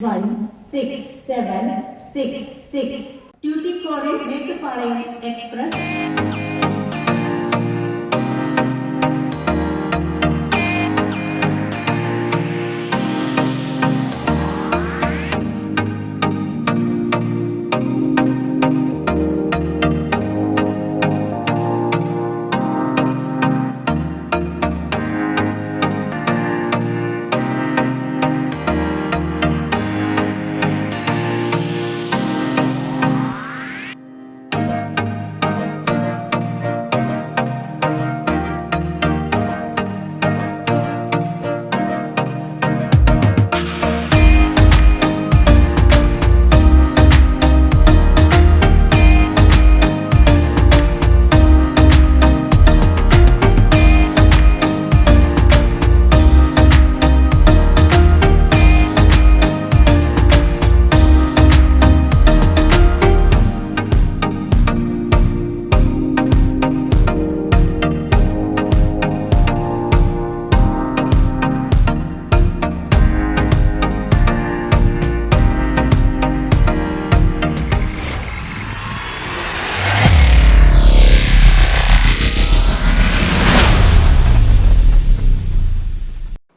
1676 Tuticorin Mettupalayam Express.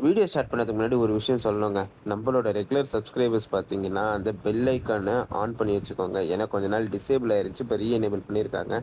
Video start பண்ணதுக்கு முன்னாடி ஒரு விஷயம் சொல்லணுங்க. நம்மளோட ரெகுலர் சப்ஸ்கிரைபர்ஸ் பார்த்தீங்கன்னா அந்த பெல் ஐக்கானை ஆன் பண்ணி வச்சுக்கோங்க. ஏன்னா கொஞ்ச நாள் டிசேபிள் ஆயிருச்சு, இப்போ ரீஎனேபிள் பண்ணியிருக்காங்க.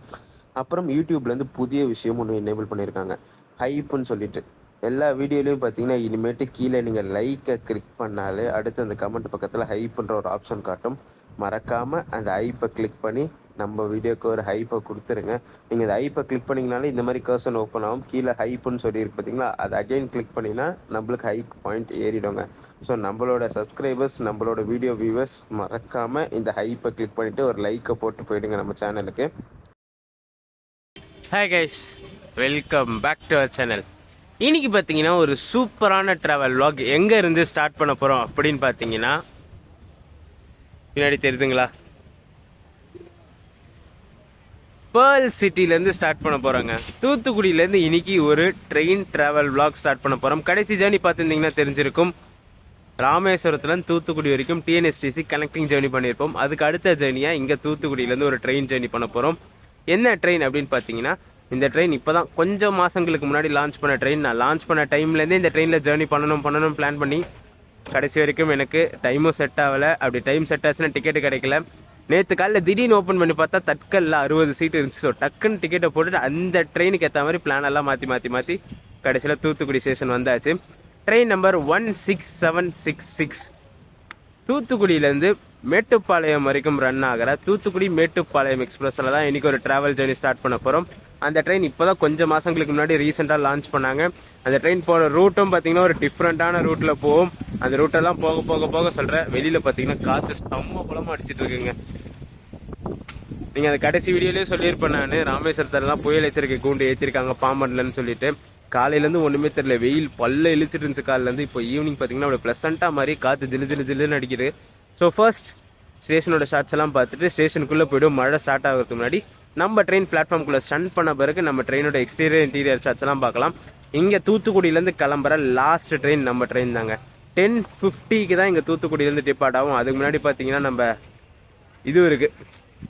அப்புறம் யூடியூப்லேருந்து புதிய விஷயம் ஒன்று எனேபிள் பண்ணியிருக்காங்க, ஹைப்புன்னு சொல்லிட்டு. எல்லா வீடியோலையும் பார்த்தீங்கன்னா இனிமேட்டு கீழே நீங்கள் லைக்கை கிளிக் பண்ணாலே அடுத்து அந்த கமெண்ட் பக்கத்தில் ஹைப்புன்ற ஒரு ஆப்ஷன் காட்டும். மறக்காமல் அந்த ஹைப்பை கிளிக் பண்ணி நம்ம வீடியோக்கு ஒரு ஹைப்பை கொடுத்துருங்க. நீங்கள் இந்த ஹைப்பை கிளிக் பண்ணிங்கனாலே இந்த மாதிரி கர்சன் ஓப்பன் ஆகும். கீழே ஹைப்புன்னு சொல்லியிருக்கு பார்த்தீங்களா, அது அகைன் கிளிக் பண்ணிங்கன்னா நம்மளுக்கு ஹைக் பாயிண்ட் ஏறிடுங்க. ஸோ நம்மளோட சப்ஸ்கிரைபர்ஸ், நம்மளோட வீடியோ வியூவர்ஸ் மறக்காமல் இந்த ஹைப்பை கிளிக் பண்ணிவிட்டு ஒரு லைக்கை போட்டு போயிடுங்க நம்ம சேனலுக்கு. Hi guys, welcome back to our channel. இன்னைக்கு பார்த்தீங்கன்னா ஒரு சூப்பரான ட்ராவல் vlog எங்கே இருந்து ஸ்டார்ட் பண்ண போகிறோம் அப்படின்னு பார்த்தீங்கன்னா, பின்னாடி தெரியுதுங்களா, பேர்ல் சிட்டிலேருந்து ஸ்டார்ட் பண்ண போகிறாங்க. தூத்துக்குடியிலேருந்து இன்னைக்கு ஒரு ட்ரெயின் ட்ராவல் vlog ஸ்டார்ட் பண்ண போகிறோம். கடைசி ஜேர்னி பார்த்துருந்தீங்கன்னா தெரிஞ்சிருக்கும், ராமேஸ்வரத்துலேருந்து தூத்துக்குடி வரைக்கும் டிஎன்எஸ்டிசி கனெக்டிங் ஜேர்னி பண்ணியிருப்போம். அதுக்கு அடுத்த ஜேர்னியாக இங்கே தூத்துக்குடியிலேருந்து ஒரு ட்ரெயின் ஜேர்னி பண்ண போகிறோம். என்ன ட்ரெயின் அப்படின்னு பார்த்தீங்கன்னா, இந்த ட்ரெயின் இப்போ தான் கொஞ்சம் மாதங்களுக்கு முன்னாடி லான்ச் பண்ண ட்ரெயின். நான் லான்ச் பண்ண டைம்லேருந்தே இந்த ட்ரெயினில் ஜேர்னி பண்ணணும் பிளான் பண்ணி கடைசி வரைக்கும் எனக்கு டைமும் செட் ஆகலை. அப்படி டைம் செட் ஆச்சுன்னா டிக்கெட்டு கிடைக்கல. நேற்று காலையில் திடீர்னு ஓப்பன் பண்ணி பார்த்தா தட்கலில் 60 சீட்டு இருந்துச்சு. ஸோ டக்குன்னு டிக்கெட்டை போட்டுட்டு அந்த ட்ரெயினுக்கு ஏற்ற மாதிரி பிளான் எல்லாம் மாற்றி கடைசியில் தூத்துக்குடி ஸ்டேஷன் வந்தாச்சு. ட்ரெயின் நம்பர் 16766 தூத்துக்குடியிலேருந்து மேட்டுப்பாளையம் வரைக்கும் ரன் ஆகிற தூத்துக்குடி மேட்டுப்பாளையம் எக்ஸ்பிரஸில் தான் இன்றைக்கி ஒரு ட்ராவல் ஜேர்னி ஸ்டார்ட் பண்ண போகிறோம். அந்த ட்ரெயின் இப்போ தான் கொஞ்சம் மாதங்களுக்கு முன்னாடி ரீசெண்டாக லான்ச் பண்ணாங்க. அந்த ட்ரெயின் போகிற ரூட்டும் பார்த்திங்கன்னா ஒரு டிஃப்ரெண்ட்டான ரூட்டில் போகும். அந்த ரூட்டெல்லாம் போக சொல்கிறேன். வெளியில் பார்த்தீங்கன்னா காற்று செம்ம குளமாக அடிச்சிட்டு இருக்குங்க. நீங்கள் அந்த கடைசி வீடியோலேயே சொல்லியிருப்பேன், நான் ராமேஸ்வரத்துலலாம் புயல் எச்சரிக்கை கூண்டு ஏற்றிருக்காங்க பாம்பன்லன்னு சொல்லிட்டு. காலையிலேருந்து ஒன்றுமே தெரியல, வெயில் பல்ல இழிச்சிட்டு இருந்துச்சு காலிலேருந்து. இப்போ ஈவினிங் பார்த்தீங்கன்னா அவ்வளோ ப்ளசண்ட்டாக மாதிரி காற்று ஜில்லுன்னு அடிக்குது. ஸோ ஃபர்ஸ்ட் ஸ்டேஷனோட ஷார்ட்ஸ் எல்லாம் பார்த்துட்டு ஸ்டேஷனுக்குள்ளே போய்டும். மழை ஸ்டார்ட் ஆகிறதுக்கு முன்னாடி நம்ம ட்ரெயின் பிளாட்ஃபார்முக்குள்ளே ஸ்டண்ட் பண்ண பிறகு நம்ம ட்ரெயினோட எக்ஸ்டீரியர் இன்டீரியர் ஷார்ட்ஸ் எல்லாம் பார்க்கலாம். இங்கே தூத்துக்குடியிலேருந்து கிளம்புற லாஸ்ட் ட்ரெயின் நம்ம ட்ரெயின் தாங்க. 10:50க்கு தான் இங்கே தூத்துக்குடியிலேருந்து டிபார்ட் ஆகும். அதுக்கு முன்னாடி பார்த்தீங்கன்னா நம்ம இது இருக்குது,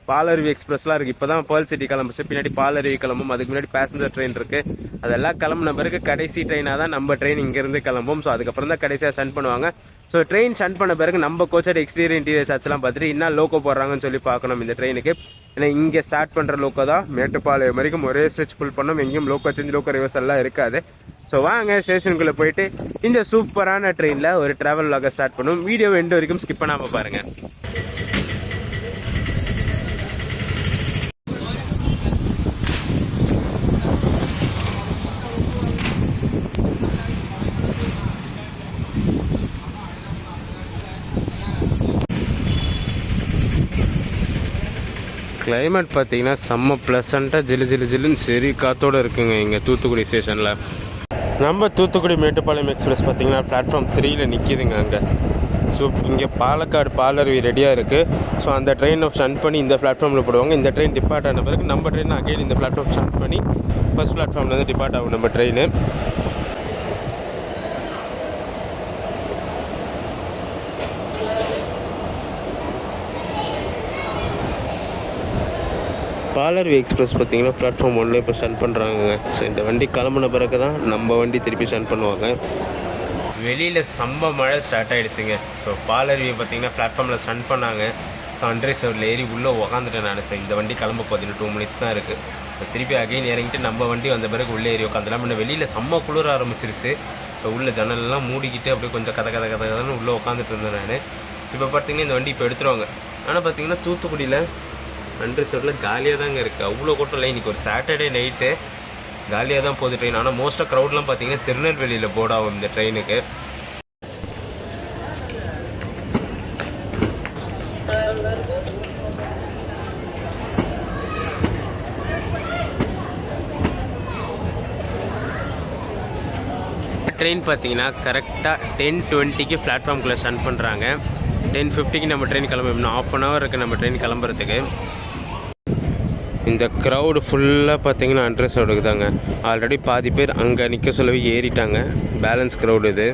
பாலருவி எக்ஸ்பிரஸ்லாம் இருக்குது. இப்போ தான் பேர்ல் சிட்டி கிளம்புச்சு, பின்னாடி பாலருவி கிளம்பும். அதுக்கு முன்னாடி பேசஞ்சர் ட்ரெயின் இருக்குது. அதெல்லாம் கிளம்புன பிறகு கடைசி ட்ரெயினாக தான் நம்ம ட்ரெயின் இங்கேருந்து கிளம்பும். ஸோ அதுக்கப்புறம் தான் கடைசியாக ஸ்டண்ட் பண்ணுவாங்க. ஸோ ட்ரெயின் ஸ்டண்ட் பண்ண பிறகு நம்ம கோச்சோட எக்ஸ்டீரியர் இன்டீரியர் ஷாட்ஸ்லாம் பார்த்துட்டு என்ன லோக்கோ போடுறாங்கன்னு சொல்லி பார்க்கணும் இந்த ட்ரெயினுக்கு. ஏன்னா இங்கே ஸ்டார்ட் பண்ணுற லோக்கோ தான் மேட்டுப்பாளையம் வரைக்கும் ஒரே ஸ்ட்ரெச் புல் பண்ணோம். எங்கேயும் லோக்கோ சேஞ்ச், லோக்கோ ரிவர்ஸ் எல்லாம் இருக்காது. ஸோ வாங்க ஸ்டேஷனுக்குள்ளே போயிட்டு இந்த சூப்பரான ட்ரெயினில் ஒரு ட்ராவல் vlog ஸ்டார்ட் பண்ணுவோம். வீடியோ எண்டு வரைக்கும் ஸ்கிப் பண்ணாமல் பாருங்கள். கிளைமேட் பார்த்தீங்கன்னா செம்ம ப்ளசண்ட்டாக ஜில்லுன்னு சரி காற்றோடு இருக்குங்க இங்கே தூத்துக்குடி ஸ்டேஷனில். நம்ம தூத்துக்குடி மேட்டுப்பாளையம் எக்ஸ்பிரஸ் பார்த்தீங்கன்னா பிளாட்ஃபார்ம் 3ல் நிற்கிதுங்க அங்கே. ஸோ இங்கே பாலக்காடு பாலருவி ரெடியாக இருக்குது. ஸோ அந்த ட்ரெயினை ஸ்டண்ட் பண்ணி இந்த பிளாட்ஃபார்மில் போடுவாங்க. இந்த ட்ரெயின் டிபார்ட் ஆன பிறகு நம்ம ட்ரெயின் அகைன் இந்த பிளாட்ஃபார்ம் ஸ்டார்ட் பண்ணி ஃபஸ்ட் பிளாட்ஃபார்ம்லேருந்து டிபார்ட் ஆகும் நம்ம ட்ரெயின். பாலருவி எக்ஸ்பிரஸ் பார்த்தீங்கன்னா பிளாட்ஃபார்ம் 1 இப்போ ஸ்டாண்ட் பண்ணுறாங்க. ஸோ இந்த வண்டி கிளம்புன பிறகு தான் நம்ம வண்டி திருப்பி ஸ்டாண்ட் பண்ணுவாங்க. வெளியில் செம்ம மழை ஸ்டார்ட் ஆகிடுச்சுங்க. ஸோ பாலருவியை பார்த்தீங்கன்னா பிளாட்ஃபார்மில் ஸ்டாண்ட் பண்ணாங்க. ஸோ அன்ரிசர்வ்டில் ஏறி உள்ளே உக்காந்துட்டேன் நான். ஸோ இந்த வண்டி கிளம்ப போகுது 2 மினிட்ஸ் தான் இருக்குது. ஸோ திருப்பி அகைன் இறங்கிட்டு நம்ம வண்டி வந்த பிறகு உள்ளே ஏறி உட்காந்துலாம். முன்ன வெளியில் செம்ம குளிர ஆரம்பிச்சிருச்சு. ஸோ உள்ள ஜன்னல்லாம் மூடிக்கிட்டு அப்படியே கொஞ்சம் கதை உள்ளே உட்காந்துட்டு இருந்தேன் நான். இப்போ பார்த்தீங்கன்னா இந்த வண்டி இப்போ எடுத்துருவாங்க. ஆனால் பார்த்தீங்கன்னா தூத்துக்குடியில் அன்ரிசர்வ்டில் காலியாக தாங்க இருக்குது. அவ்வளோ கூட்டம் இல்லை. இன்றைக்கி ஒரு சாட்டர்டே நைட்டு காலியாக தான் போகுது ட்ரெயின். ஆனால் மோஸ்ட்டாக க்ரௌட்லாம் பார்த்தீங்கன்னா திருநெல்வேலியில் போர்ட் ஆகும் இந்த ட்ரெயினுக்கு. ட்ரெயின் பார்த்தீங்கன்னா கரெக்டாக 10:20க்கு பிளாட்ஃபார்ம்குள்ளே ஸ்டாண்ட் பண்ணுறாங்க. 10:50க்கு நம்ம ட்ரெயின் கிளம்பும். இன்னும் 1/2 hour இருக்குது நம்ம ட்ரெயின் கிளம்புறதுக்கு. இந்த க்ரௌடு ஃபுல்லாக பார்த்தீங்கன்னா அன்ரிசர்வ்டுக்கு தாங்க. ஆல்ரெடி பாதி பேர் அங்கே நிற்க சொல்லவே ஏறிட்டாங்க. பேலன்ஸ் க்ரௌடு இது.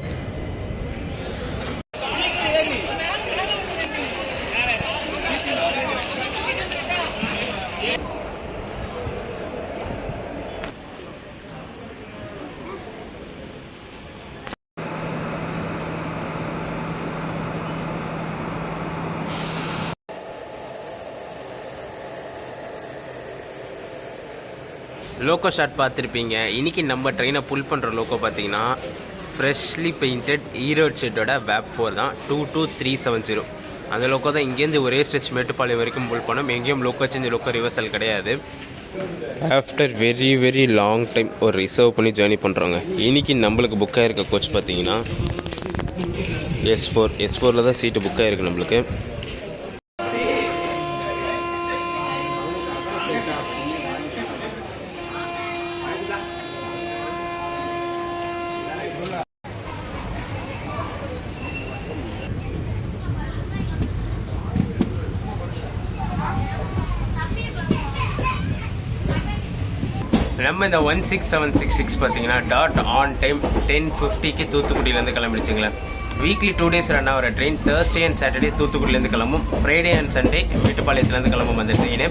லோக்கோ ஷாட் பார்த்துருப்பீங்க. இன்றைக்கி நம்ம ட்ரெயினை புல் பண்ணுற லோக்கோ பார்த்தீங்கன்னா ஃப்ரெஷ்லி பெயிண்டட் ஈரோடு ஷெட்டோட வேப் 4 தான் 22370. அந்த லோக்கோ தான் இங்கேருந்து ஒரே ஸ்ட்ரெச் மேட்டுப்பாளையம் வரைக்கும் புல் பண்ணோம். எங்கேயும் லோக்கோ சேஞ்ச் லோக்கோ ரிவர்சல் கிடையாது. After very very long time ஒரு ரிசர்வ் பண்ணி ஜேர்னி பண்ணுறோங்க. இன்றைக்கி நம்மளுக்கு புக் ஆகிருக்க கோச் பார்த்தீங்கன்னா S4 தான் சீட்டு புக் ஆகிருக்கு நம்மளுக்கு. நம்ம இந்த 16766 பார்த்தீங்கன்னா டாட் ஆன் டைம் 10:50க்கு தூத்துக்குடியிலேருந்து கிளம்பிடுச்சுங்களா. வீக்லி 2 days ரன் ஆகிற ட்ரெயின் Thursday அண்ட் Saturday தூத்துக்குடியிலேருந்து கிளம்பும். ஃப்ரைடே அண்ட் சண்டே மேட்டுப்பாளையத்துலேருந்து கிளம்பும் அந்த ட்ரெயின்.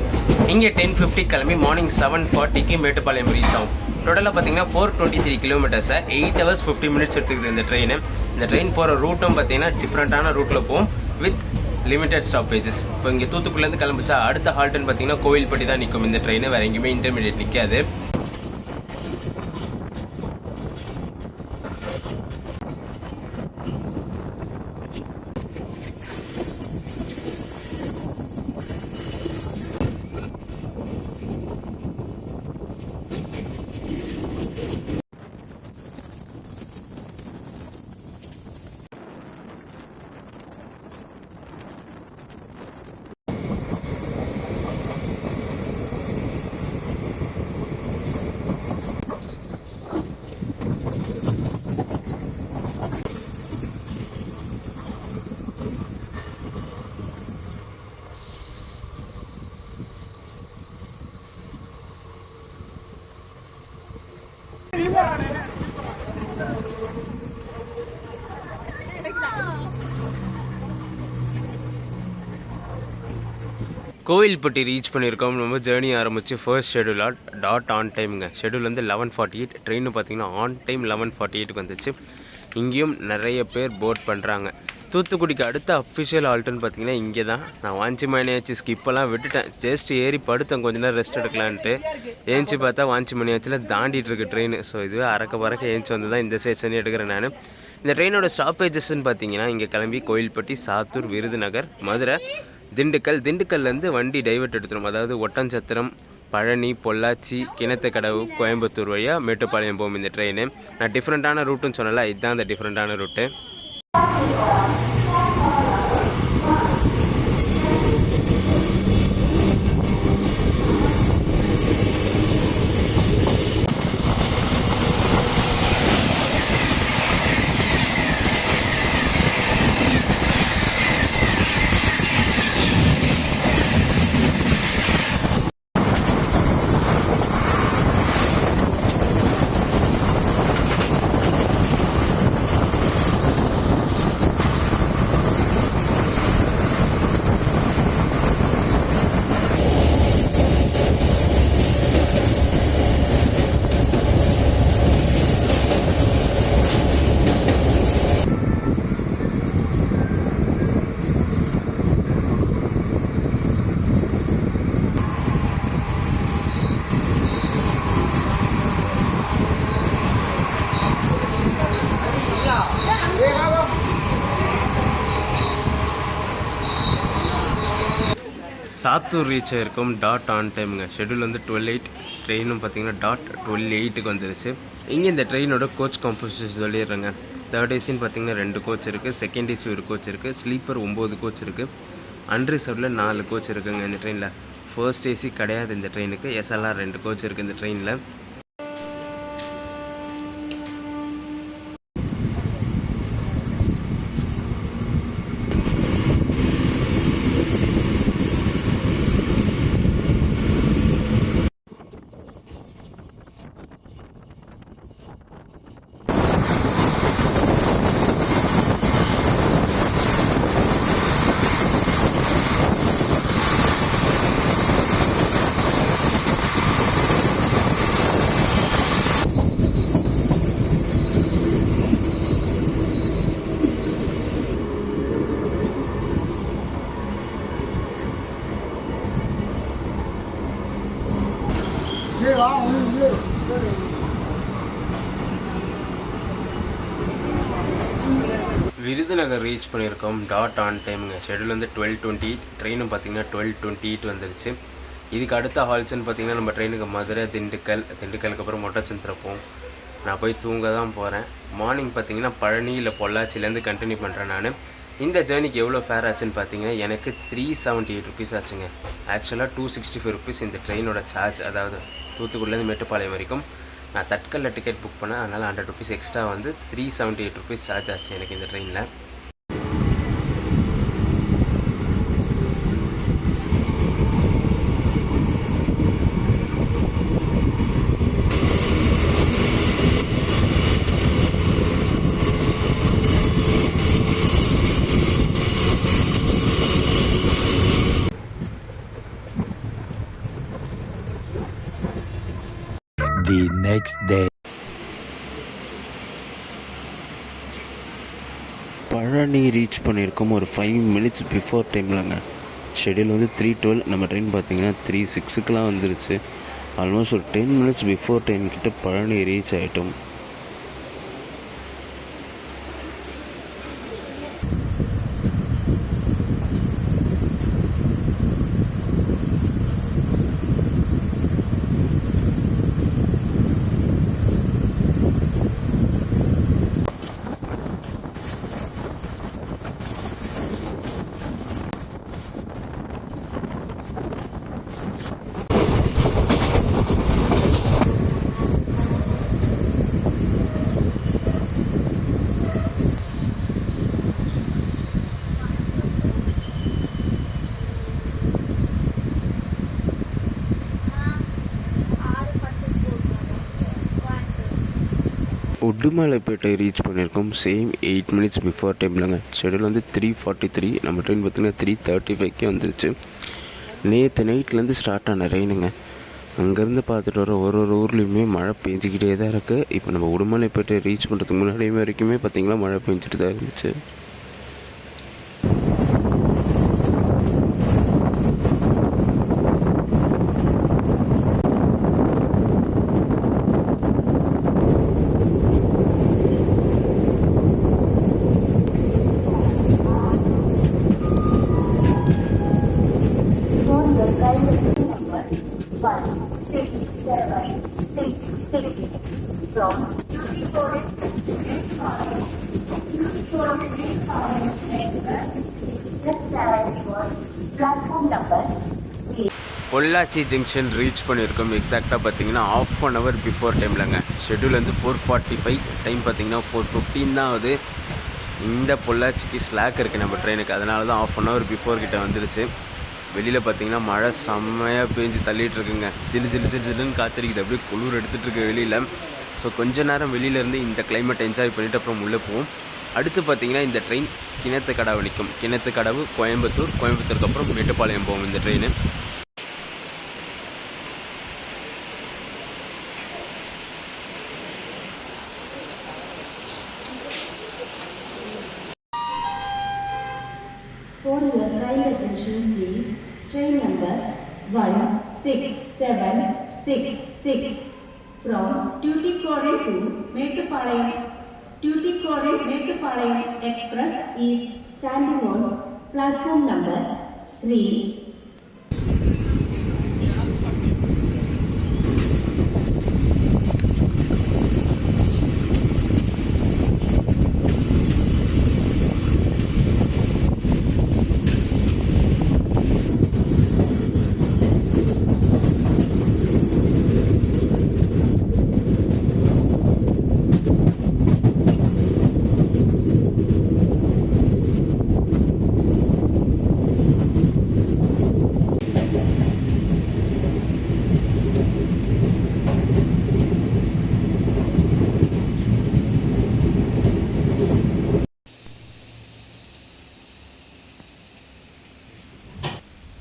இங்கே 10:50 கிளம்பி மார்னிங் 7:40க்கு மேட்டுப்பாளையம் ரீச் ஆகும். டோட்டலாக பார்த்தீங்கன்னா 423 கிலோமீட்டர்ஸை 8 hours 50 minutes எடுத்துக்குது இந்த ட்ரெயின். இந்த ட்ரெயின் போகிற ரூட்டும் பார்த்தீங்கன்னா டிஃப்ரெண்ட்டான ரூட்டில் போகும் வித் லிமிடெட் ஸ்டாப்பேஜஸ். இப்போ இங்கே தூத்துக்குடியிலேருந்து கிளம்பிச்சா அடுத்த ஹால்ட்டுன்னு பார்த்தீங்கன்னா கோவில்பட்டி தான் நிற்கும் இந்த ட்ரெயின். வேறு எங்கேயுமே இன்டர்மீடியட் நிற்காது. கோவில்பட்டி ரீச் பண்ணியிருக்கோம். நம்ம ஜேர்னி ஆரம்பித்து ஃபர்ஸ்ட் ஷெடியூல் டாட் ஆன் டைமுங்க. ஷெடியூல் வந்து 11:48. ட்ரெயின் பார்த்திங்கன்னா ஆன் டைம் 11:48க்கு வந்துச்சு. இங்கேயும் நிறைய பேர் போட் பண்ணுறாங்க. தூத்துக்குடிக்கு அடுத்த அஃபிஷியல் ஆல்ட்டுன்னு பார்த்தீங்கன்னா இங்கே தான். நான் வாஞ்சிமணியாச்சு ஸ்கிப்பெல்லாம் விட்டுட்டேன். ஜஸ்ட் ஏறி படுத்தேன் கொஞ்ச நேரம் ரெஸ்ட் எடுக்கலான்ட்டு. ஏஞ்சி பார்த்தா வாஞ்சிமணியாச்சில் தாண்டிட்டு இருக்கு ட்ரெயின். ஸோ இதுவே பறக்க ஏஞ்சி வந்து தான் இந்த ஸ்டேஷனே எடுக்கிறேன் நான். இந்த ட்ரெயினோட ஸ்டாப்பேஜஸ்ன்னு பார்த்தீங்கன்னா இங்கே கிளம்பி கோயில்பட்டி, சாத்தூர், விருதுநகர், மதுரை, திண்டுக்கல்லேருந்து வண்டி டைவர்ட் எடுத்துரும். அதாவது ஒட்டன்சத்திரம், பழனி, பொள்ளாச்சி, கிணத்துக்கடவு, கோயம்புத்தூர் வழியாக மேட்டுப்பாளையம் போகும் இந்த ட்ரெயின். நான் டிஃப்ரெண்ட்டான ரூட்டுன்னு சொன்னல, இதுதான் அந்த டிஃப்ரெண்ட்டான ரூட்டு. சாத்தூர் ரீச் ஆகிருக்கும் டாட் ஆன் டைமுங்க. ஷெடியூல் வந்து 12:08, ட்ரெயினும் பார்த்தீங்கன்னா டாட் 12:08க்கு வந்துருச்சு. இங்கே இந்த ட்ரெயினோட கோச் காம்போசிஷன் சொல்லிடுறேங்க. தேர்ட் ஏசின்னு பார்த்தீங்கன்னா 2 கோச் இருக்குது, செகண்ட் ஏசி 1 கோச் இருக்குது, ஸ்லீப்பர் 9 கோச் இருக்குது, அன்ரிசர்வ்டில் 4 கோச் இருக்குங்க இந்த ட்ரெயினில். ஃபர்ஸ்ட் ஏசி கிடையாது இந்த ட்ரெயினுக்கு, SLR 2 கோச் இருக்குது இந்த ட்ரெயினில். விருதுநகர் ரீச் பண்ணியிருக்கோம் டாட் ஆன் டைமுங்க. ஷெடியூல் வந்து 12:20, ட்ரெயினும் பார்த்தீங்கன்னா 12:28 வந்துருச்சு. இதுக்கு அடுத்த ஹால்ஸ்ன்னு பார்த்தீங்கன்னா நம்ம ட்ரெயினுக்கு மதுரை, திண்டுக்கலுக்கு அப்புறம் மொட்டச்சந்திரப்போம். நான் போய் தூங்க தான் போகிறேன். மார்னிங் பார்த்தீங்கன்னா பழனி இல்லை பொள்ளாச்சிலேருந்து கண்டினியூ பண்ணுறேன் நான். இந்த ஜேர்னிக்கு எவ்வளோ ஃபேர் ஆச்சுன்னு பார்த்தீங்கன்னா எனக்கு 378 ருபீஸ் ஆச்சுங்க. ஆக்சுவலாக 265 ருபீஸ் இந்த ட்ரெயினோட சார்ஜ். அதாவது தூத்துக்குடிலேருந்து மேட்டுப்பாளையம் வரைக்கும் நான் தட்கலில் டிக்கெட் புக் பண்ணேன், அதனால் 100 ருபீஸ் எக்ஸ்ட்ரா வந்து 378 ருபீஸ் சார்ஜ் ஆச்சு எனக்கு இந்த ட்ரெயினில். The next day. Palani reach பண்ணியிருக்கோம் ஒரு 5 minutes பிஃபோர் டைம்லங்க. ஷெடியூல் வந்து 3:12, நம்ம ட்ரெயின் பார்த்தீங்கன்னா 3:06க்கெலாம் வந்துருச்சு. ஆல்மோஸ்ட் ஒரு 10 minutes பிஃபோர் டைம் கிட்ட பழனி ரீச் ஆகிட்டோம். உடுமலைப்பேட்டை ரீச் பண்ணியிருக்கோம் சேம் 8 minutes பிஃபோர் டைம்லங்க. ஷெடியூல் வந்து 3:43, நம்ம ட்ரெயின் பார்த்திங்கன்னா 3:35க்கே வந்துருச்சு. நேற்று நைட்லேருந்து ஸ்டார்ட் ஆன ரெயினுங்க. அங்கேருந்து பார்த்துட்டு வர ஒரு ஊர்லேயுமே மழை பெஞ்சிக்கிட்டே தான் இருக்குது. இப்போ நம்ம உடுமலைப்பேட்டை ரீச் பண்ணுறதுக்கு முன்னாடியுமே வரைக்குமே பார்த்திங்கன்னா மழை பெஞ்சிட்டு தான் இருந்துச்சு. பொள்ளாச்சி ஜங்ஷன் ரீச் பண்ணியிருக்கோம். எக்ஸாக்டாக பார்த்தீங்கன்னா 1/2 hour பிஃபோர் டைம்லங்க. ஷெடியூல் வந்து 4:45, டைம் பார்த்தீங்கன்னா 4:15 தான் ஆகுது. இந்த பொள்ளாச்சிக்கு ஸ்லாக் இருக்குது நம்ம ட்ரெயினுக்கு, அதனால தான் 1/2 hour பிஃபோர் கிட்ட வந்துருச்சு. வெளியில் பார்த்தீங்கன்னா மழை செம்மையாக பேஞ்சு தள்ளிட்டு இருக்குங்க. ஜில்லுன்னு காத்திருக்குது, அப்படியே குளிர் எடுத்துகிட்டு இருக்கு வெளியில். ஸோ கொஞ்ச நேரம் வெளியிலேருந்து இந்த கிளைமேட் என்ஜாய் பண்ணிவிட்டு அப்புறம் உள்ளே போவோம். அடுத்து பார்த்தீங்கன்னா இந்த ட்ரெயின் கிணத்துக்கடவு நிற்கும். கிணத்துக்கடவு கோயம்புத்தூருக்கு அப்புறம் மேட்டுப்பாளையம் போகும் இந்த train. For your kind attention, please. Train number 1676 from Tuticorin to Mettupalayam. Tuticorin Mettupalayam Express is standing on platform number 3.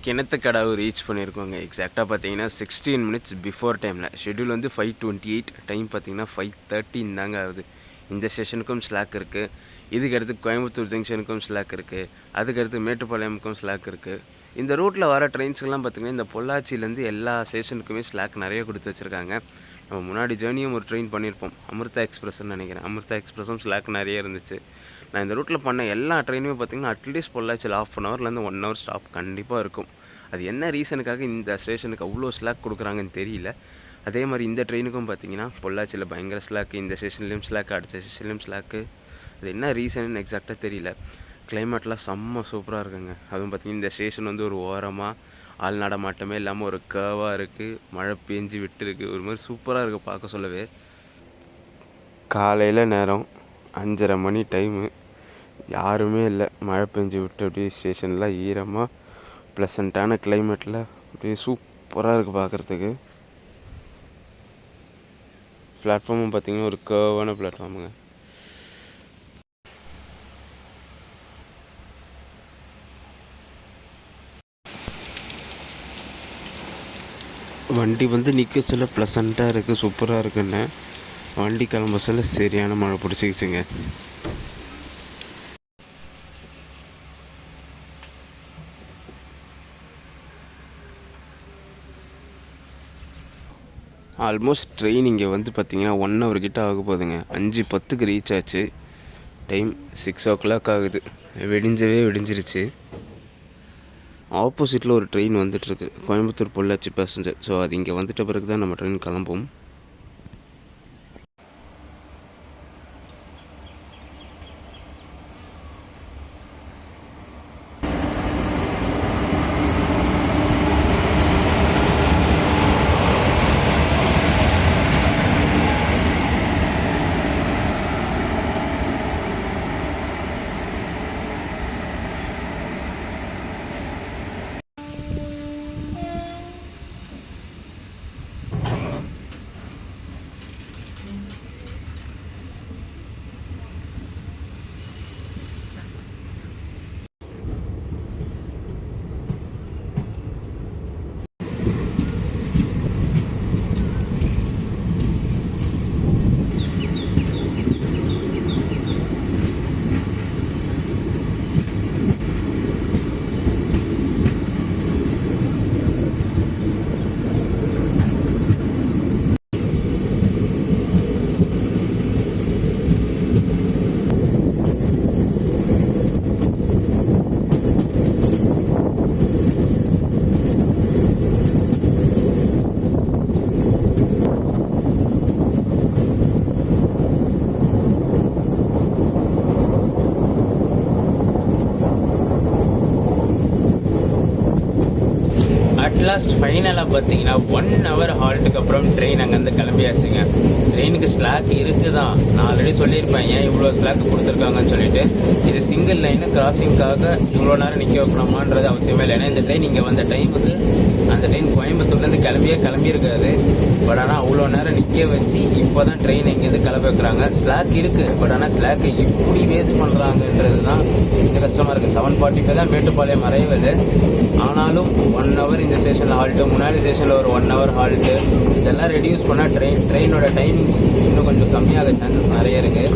Kinathukadavu reach பண்ணியிருக்கோங்க. எக்ஸாக்டாக பார்த்தீங்கன்னா 16 மினிட்ஸ் பிஃபோர் டைமில். ஷெட்யூல் வந்து 5:28, டைம் பார்த்தீங்கன்னா 5:13 தாங்க ஆகுது. இந்த ஸ்டேஷனுக்கும் ஸ்லாக் இருக்குது, இதுக்கடுத்து கோயம்புத்தூர் ஜங்ஷனுக்கும் ஸ்லாக் இருக்குது, அதுக்கடுத்து மேட்டுப்பாளையமுக்கும் ஸ்லாக் இருக்குது. இந்த ரூட்டில் வர ட்ரெயின்ஸ்க்கெல்லாம் பார்த்திங்கன்னா இந்த பொள்ளாச்சியிலேருந்து எல்லா ஸ்டேஷனுக்குமே ஸ்லாக் நிறைய கொடுத்து வச்சுருக்காங்க. நம்ம முன்னாடி ஜேர்னியும் ஒரு ட்ரெயின் பண்ணியிருப்போம், அமிர்தா எக்ஸ்பிரஸ்ன்னு நினைக்கிறேன். அமிர்தா எக்ஸ்பிரஸும் ஸ்லாக் நிறைய இருந்துச்சு. நான் இந்த ரூட்டில் பண்ண எல்லா ட்ரெயினுமே பார்த்திங்கன்னா அட்லீஸ்ட் பொள்ளாச்சியில் 1/2 ஹவர்லேருந்து 1 ஹவர் ஸ்டாப் கண்டிப்பாக இருக்கும். அது என்ன ரீசனுக்காக இந்த ஸ்டேஷனுக்கு அவ்வளோ ஸ்லாக் கொடுக்குறாங்கன்னு தெரியல. அதே மாதிரி இந்த ட்ரெயினுக்கும் பார்த்திங்கன்னா பொள்ளாச்சியில் பயங்கர ஸ்லாக்கு, இந்த ஸ்டேஷன்லேயும் ஸ்லாக்கு, அடுத்த ஸ்டேஷன்லேயும் ஸ்லாக்கு. அது என்ன ரீசன்னு எக்ஸாக்டாக தெரியல. கிளைமேட்லாம் செம்ம சூப்பராக இருக்குங்க. அதுவும் பார்த்திங்கன்னா இந்த ஸ்டேஷன் வந்து ஒரு ஓரமாக ஆள் நடமாட்டமே இல்லாமல் ஒரு கர்வாக இருக்குது, மழை பெஞ்சு விட்டுருக்கு, ஒரு மாதிரி சூப்பராக இருக்குது பார்க்க சொல்லவே. காலையில் நேரம் 5:30 மணி டைமு, யாருமே இல்லை, மழை பெஞ்சு விட்டு அப்படியே ஸ்டேஷன்லாம் ஈரமாக ப்ளசண்ட்டான கிளைமேட்டில் அப்படியே சூப்பராக இருக்குது பார்க்குறதுக்கு. பிளாட்ஃபார்மும் பார்த்திங்கன்னா ஒரு கர்வான பிளாட்ஃபார்முங்க. வண்டி வந்து நிற்க சொல்ல ப்ளசண்ட்டாக இருக்குது, சூப்பராக இருக்குன்னு. வண்டி கிளம்ப சொல்ல சரியான மழை பிடிச்சிக்கிச்சுங்க. ஆல்மோஸ்ட் ட்ரெயின் இங்கே வந்து பார்த்திங்கன்னா 1 ஹவர் கிட்ட ஆக போகுதுங்க. 5:10க்கு ரீச் ஆச்சு. டைம் 6 o'clock ஆகுது. விடிஞ்சிருச்சு. ஆப்போசிட்டில் ஒரு ட்ரெயின் வந்துட்டுருக்கு, கோயம்புத்தூர் பொள்ளாச்சி பேசஞ்சர். ஸோ அது இங்கே வந்துட்ட பிறகு தான் நம்ம ட்ரெயின் கிளம்பும். அட்லாஸ்ட் ஃபைனலாக பார்த்தீங்கன்னா 1 ஹவர் ஹால்ட்டுக்கு அப்புறம் ட்ரெயின் அங்கேருந்து கிளம்பியாச்சுங்க. ட்ரெயினுக்கு ஸ்லாக் இருக்குது தான், நான் ஆல்ரெடி சொல்லியிருப்பேன் ஏன் இவ்வளோ ஸ்லாக் கொடுத்துருக்காங்கன்னு சொல்லிட்டு. இது சிங்கிள் லைனு கிராசிங்காக இவ்வளோ நேரம் நிற்க வைக்கணுமான்றது அவசியமே இல்லை. ஏன்னா இந்த ட்ரெயின் இங்கே வந்த டைமுக்கு அந்த ட்ரெயின் கோயம்புத்தூர்லேருந்து கிளம்பியிருக்காது. பட் ஆனால் அவ்வளோ நேரம் நிற்க வச்சு இப்போ தான் ட்ரெயின் இங்கேருந்து கிளம்ப வைக்கிறாங்க. ஸ்லாக் இருக்குது, பட் ஆனால் ஸ்லாக்கை எப்படி வேஸ்ட் பண்ணுறாங்கன்றது தான் கொஞ்சம் கஷ்டமாக இருக்குது. 7:45 தான் மேட்டுப்பாளையம் அரைவல். ஆனாலும் 1 ஹவர் இந்த ஸ்டேஷனில் ஹால்ட்டு, முன்னாடி ஸ்டேஷனில் ஒரு 1 ஹவர் ஹால்ட்டு, இதெல்லாம் ரெடியூஸ் பண்ணால் ட்ரெயினோட டைமிங்ஸ் இன்னும் கொஞ்சம் கம்மியாக சான்சஸ் நிறைய இருக்குது.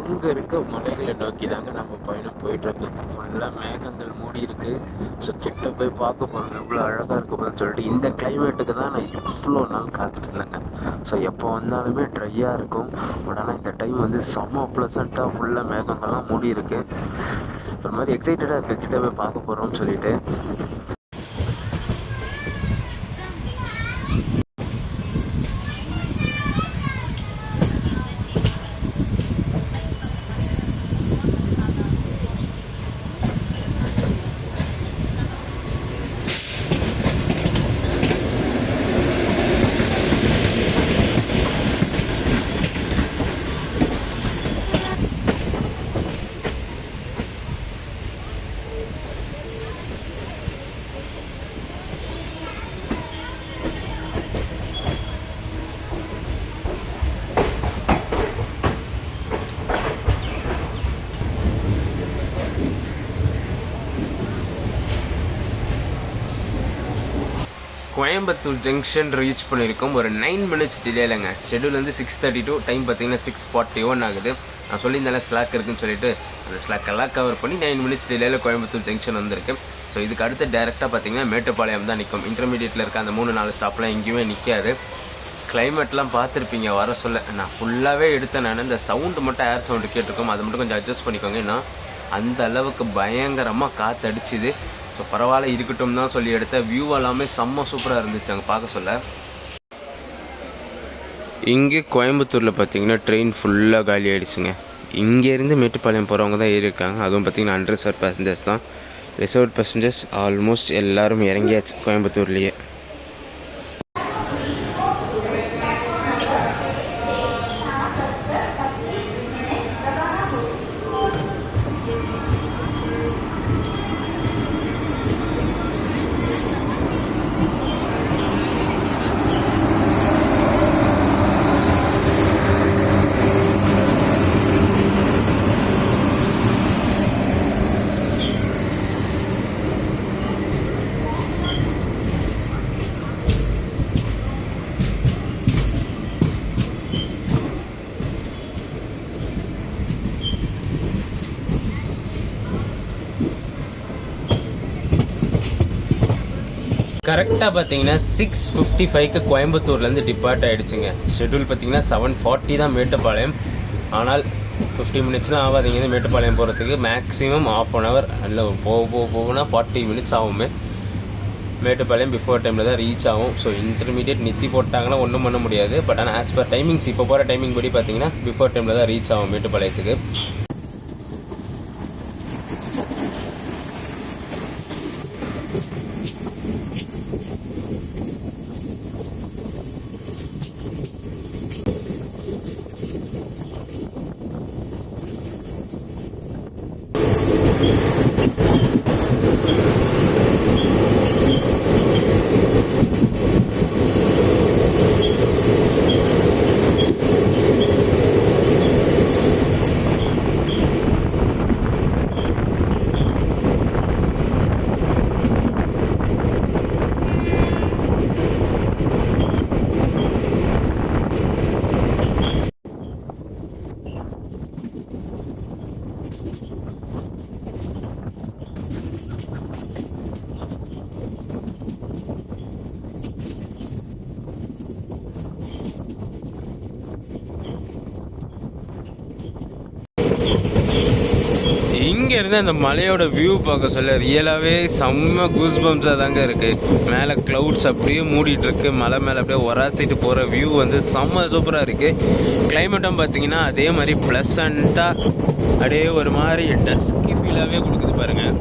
அங்கே இருக்க மலைகளை நோக்கி தாங்க நம்ம பயணம் போயிட்டுருக்கு. ஃபுல்லாக மேகங்கள் மூடி இருக்கு. ஸோ கிட்ட போய் பார்க்க போகிறோம் எவ்வளோ அழகாக இருக்குதுன்னு சொல்லிட்டு. இந்த கிளைமேட்டுக்கு தான் நான் இவ்வளோ நாள் காத்துட்டு இருந்தேங்க. ஸோ எப்போ வந்தாலுமே ட்ரையாக இருக்கும். பட் ஆனால் இந்த டைம் வந்து செம்ம ப்ளசண்ட்டாக ஃபுல்லாக மேகங்கள்லாம் மூடி இருக்கு. ஒரு மாதிரி எக்ஸைட்டடாக இருக்குது கிட்ட போய் பார்க்க போகிறோம்னு சொல்லிட்டு. கோயம்புத்தூர் ஜங்ஷன் ரீச் பண்ணியிருக்கோம் ஒரு 9 minutes டிலேலங்க. ஷெடியூல் வந்து 6:32, டைம் பார்த்தீங்கன்னா 6:41 ஆகுது. நான் சொல்லியிருந்தேன் ஸ்லாக் இருக்குன்னு சொல்லிட்டு அந்த ஸ்லாக் எல்லாம் கவர் பண்ணி 9 minutes டிலேயில் கோயம்புத்தூர் ஜங்ஷன் வந்திருக்கு. ஸோ இதுக்கு அடுத்து டேரெக்டாக பார்த்தீங்கன்னா மேட்டுப்பாளையம் தான் நிற்கும். இன்டர்மீடியட்டில் இருக்க அந்த 3-4 ஸ்டாப்லாம் எங்கேயுமே நிற்காது. கிளைமேட்லாம் பார்த்துருப்பீங்க வர சொல்ல. நான் ஃபுல்லாகவே எடுத்தேன். நான் இந்த சவுண்டு மட்டும் ஏர் சவுண்டு கேட்டிருக்கோம், அதை மட்டும் கொஞ்சம் அட்ஜஸ்ட் பண்ணிக்கோங்க. ஏன்னா அந்த அளவுக்கு பயங்கரமாக காற்று அடிச்சுது. ஸோ பரவாயில்ல இருக்கட்டும் தான் சொல்லி எடுத்த. வியூ எல்லாமே செம்ம சூப்பராக இருந்துச்சு அங்கே பார்க்க சொல்ல. இங்கே கோயம்புத்தூரில் பார்த்தீங்கன்னா ட்ரெயின் ஃபுல்லாக காலி ஆகிடுச்சுங்க. இங்கேருந்து மேட்டுப்பாளையம் போகிறவங்க தான் ஏறி இருக்காங்க. அதுவும் பார்த்தீங்கன்னா அன்ரிசர்வ் பேசஞ்சர்ஸ் தான். ரிசர்வ் பேசஞ்சர்ஸ் ஆல்மோஸ்ட் எல்லோரும் இறங்கியாச்சு கோயம்புத்தூர்லேயே. கரெக்டாக பார்த்தீங்கன்னா 6:55க்கு கோயம்புத்தூர்லேருந்து டிபார்ட் ஆகிடுச்சுங்க. ஷெட்யூல் பார்த்தீங்கன்னா 7:40 தான் மேட்டுப்பாளையம். ஆனால் 50 minutes தான் ஆகாதீங்க மேட்டுப்பாளையம் போகிறதுக்கு. மேக்ஸிமம் ½ an hour இல்லை போகுனா 40 minutes ஆகுமே. மேட்டுப்பாளையம் பிஃபோர் டைமில் தான் ரீச் ஆகும். ஸோ இன்டர்மீடியட் நிறுத்தி போட்டாங்கன்னா ஒன்றும் பண்ண முடியாது. பட் ஆனால் ஆஸ் பர் டைமிங்ஸ் இப்போ போகிற டைமிங் படி பார்த்தீங்கன்னா பிஃபோர் டைமில் தான் ரீச் ஆகும் மேட்டுப்பாளையத்துக்கு. இங்கே இருந்து அந்த மலையோட வியூ பார்க்க சொல்ல ரியலாகவே செம்ம கூஸ் பம்ப்ஸாக தாங்க இருக்குது. மேலே க்ளவுட்ஸ் அப்படியே மூடிட்டுருக்கு. மலை மேலே அப்படியே ஒராசிட்டு போகிற வியூ வந்து செம்ம சூப்பராக இருக்குது. கிளைமேட்டும் பார்த்தீங்கன்னா அதே மாதிரி ப்ளசண்ட்டாக அப்படியே ஒரு மாதிரி டஸ்கி ஃபீலாகவே கொடுக்குது பாருங்கள்.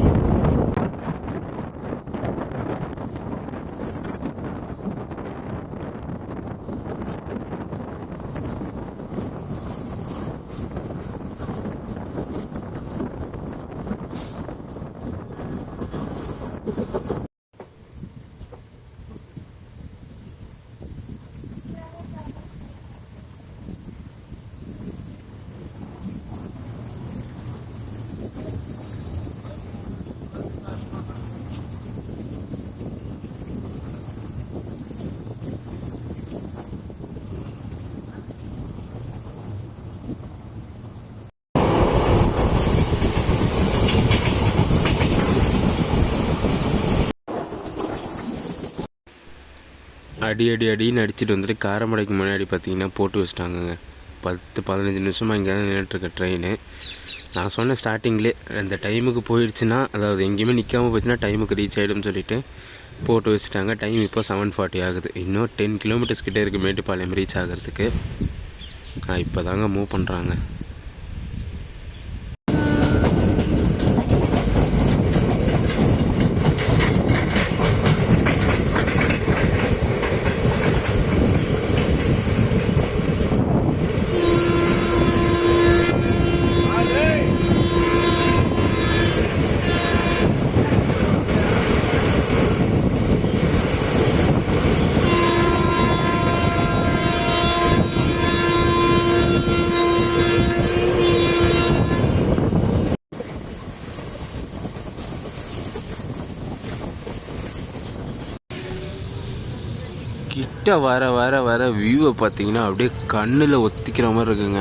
அடி அடி அடின்னு அடிச்சுட்டு வந்துட்டு காரமடைக்கு முன்னாடி பார்த்தீங்கன்னா போட்டு வச்சிட்டாங்கங்க. 10-15 நிமிஷமாக இங்கே தான் நின்றுட்டுருக்க ட்ரெயின். நான் சொன்னேன் ஸ்டார்டிங்லேயே அந்த டைமுக்கு போயிடுச்சுன்னா, அதாவது எங்கேயுமே நிற்காமல் போயிடுச்சுன்னா டைமுக்கு ரீச் ஆகிடும்னு சொல்லிவிட்டு போட்டு வச்சுட்டாங்க. டைம் இப்போ 7:40 ஆகுது. இன்னும் 10 கிலோமீட்டர்ஸ் கிட்டே இருக்குது மேட்டுப்பாளையம் ரீச் ஆகிறதுக்கு. இப்போ தாங்க மூவ் பண்ணுறாங்க. கிட்ட வர வர வர வியூவை பார்த்தீங்கன்னா அப்படியே கண்ணில் ஒத்திக்கிற மாதிரி இருக்குங்க.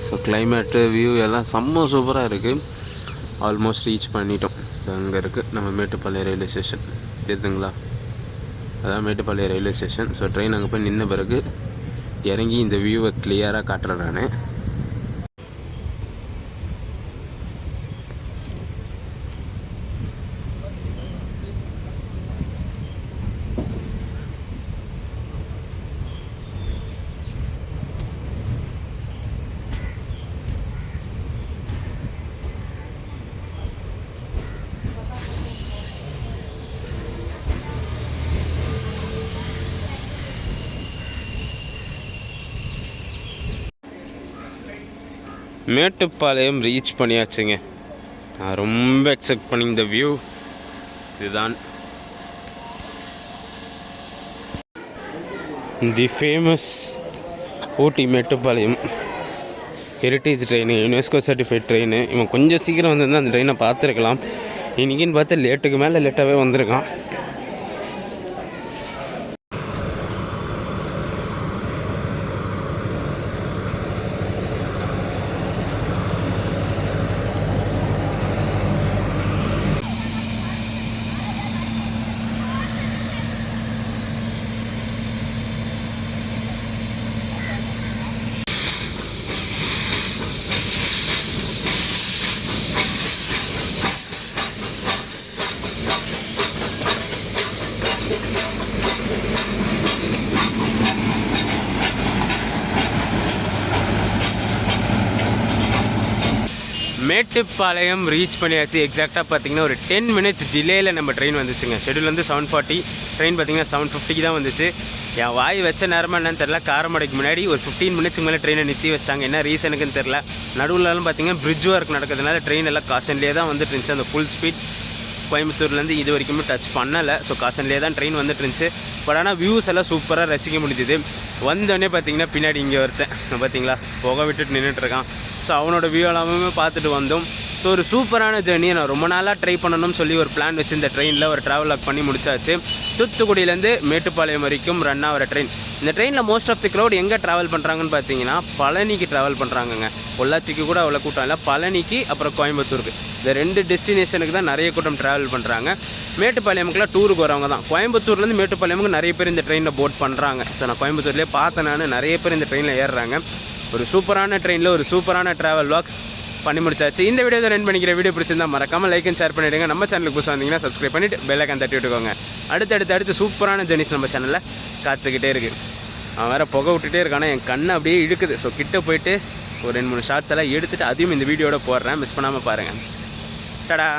ஸோ கிளைமேட்டு வியூ எல்லாம் செம்ம சூப்பராக இருக்குது. ஆல்மோஸ்ட் ரீச் பண்ணிட்டோம். அங்கே இருக்குது நம்ம மேட்டுப்பாளையம் ரயில்வே ஸ்டேஷன் தெரியுதுங்களா? அதான் Mettupalayam railway station. So train அங்கே போய் நின்ன பிறகு இறங்கி இந்த வியூவை கிளியராக காட்டுறேன் நான். மேட்டுப்பாளையம் ரீச் பண்ணியாச்சுங்க. நான் ரொம்ப எக்ஸெப்ட் பண்ணி இந்த வியூ இதுதான். The famous Ooty Mettupalayam heritage train, UNESCO certified train. இவன் கொஞ்சம் சீக்கிரம் வந்திருந்தால் அந்த ட்ரெயினை பார்த்துருக்கலாம். இன்றைக்கின்னு பார்த்து லேட்டுக்கு மேலே லேட்டாகவே வந்திருக்கான். மேட்டுப்பாளையம் ரீச் பண்ணியாச்சு. எக்ஸாக்டாக பார்த்தீங்கன்னா ஒரு 10 மினிட்ஸ் டிலேயில் நம்ம ட்ரெயின் வந்துச்சுங்க. ஷெடியூல் வந்து 7:40, ட்ரெயின் பார்த்தீங்கன்னா 7:50 தான் வந்துச்சு. என் வாய் வச்ச நேரமாக என்னன்னு தெரில, காரமடைக்கு முன்னாடி ஒரு 15 மினிட்ஸ்க்கு மேலே ட்ரெயினை நிறுத்தி வச்சிட்டாங்க. என்ன ரீசனுக்குன்னு தெரில. நடுவில்லாம் பார்த்தீங்கன்னா பிரிட்ஜ் ஒர்க் நடக்கிறதுனால ட்ரெயின் எல்லாம் காஷன்லேயே தான் வந்துட்டு இருந்துச்சு. அந்த ஃபுல் ஸ்பீட் கோயம்புத்தூர்லேருந்து இது வரைக்குமே டச் பண்ணலை. ஸோ காஷன்லேயே தான் ட்ரெயின் வந்துட்டு இருந்துச்சு. பட் ஆனால் வியூஸ் எல்லாம் சூப்பராக ரசிக்க முடிஞ்சுது. வந்தோடனே பார்த்தீங்கன்னா பின்னாடி இங்கே ஒருத்தன் பார்த்தீங்களா புகை விட்டுட்டு நின்றுட்டுருக்கான். ஸோ அவனோட வியூ எல்லாமே பார்த்துட்டு வந்தோம். ஸோ ஒரு சூப்பரான ஜேர்னியை நான் ரொம்ப நாளாக ட்ரை பண்ணணும்னு சொல்லி ஒரு பிளான் வச்சு இந்த ட்ரெயினில் ஒரு ட்ராவல் லாக் பண்ணி முடிச்சாச்சு. தூத்துக்குடியிலேருந்து மேட்டுப்பாளையம் வரைக்கும் ரன் ஆகிற ட்ரெயின். இந்த ட்ரெயினில் மோஸ்ட் ஆஃப் தி க்ரௌட் எங்கே ட்ராவல் பண்ணுறாங்கன்னு பார்த்தீங்கன்னா பழனிக்கு ட்ராவல் பண்ணுறாங்கங்க. பொள்ளாச்சிக்கு கூட அவ்வளோ கூட்டம் இல்லை, பழனிக்கு அப்புறம் கோயம்புத்தூருக்கு, இந்த 2 டெஸ்டினேஷனுக்கு தான் நிறைய கூட்டம் ட்ராவல் பண்ணுறாங்க. மேட்டுப்பாளையமுக்குலாம் டூருக்கு வரவங்க தான். கோயம்புத்தூர்லேருந்து மேட்டுப்பாளையமுக்கு நிறைய பேர் இந்த ட்ரெயினில் போட் பண்ணுறாங்க. ஸோ நான் கோயம்புத்தூர்லேயே பார்த்தேன், நான் நிறைய பேர் இந்த ட்ரெயினில் ஏறுறாங்க. ஒரு சூப்பரான ட்ரெயினில் ஒரு சூப்பரான ட்ராவல் லாக் பண்ணி முடிச்சாச்சு. இந்த வீடியோ தான் ரன் பண்ணிக்கிற வீடியோ பிடிச்சிருந்தா மறக்காமல் லைக் அண்ட் ஷேர் பண்ணிவிடுங்க. நம்ம சேனலுக்கு புதுசாக வந்தீங்கன்னா சப்ஸ்கிரைப் பண்ணிவிட்டு பெல் ஐக்கான் தட்டி விட்டுக்கோங்க. அடுத்து சூப்பரான ஜெர்னிஸ் நம்ம சேனலில் காத்துக்கிட்டே இருக்குது. அவன் வேறு புகை விட்டுட்டே இருக்கானா, என் கண்ணை அப்படியே இழுக்குது. ஸோ கிட்ட போயிட்டு ஒரு 2-3 ஷார்ட்ஸ் எல்லாம் எடுத்துகிட்டு அதையும் இந்த வீடியோட போடுறேன். மிஸ் பண்ணாமல் பாருங்கள். டடா.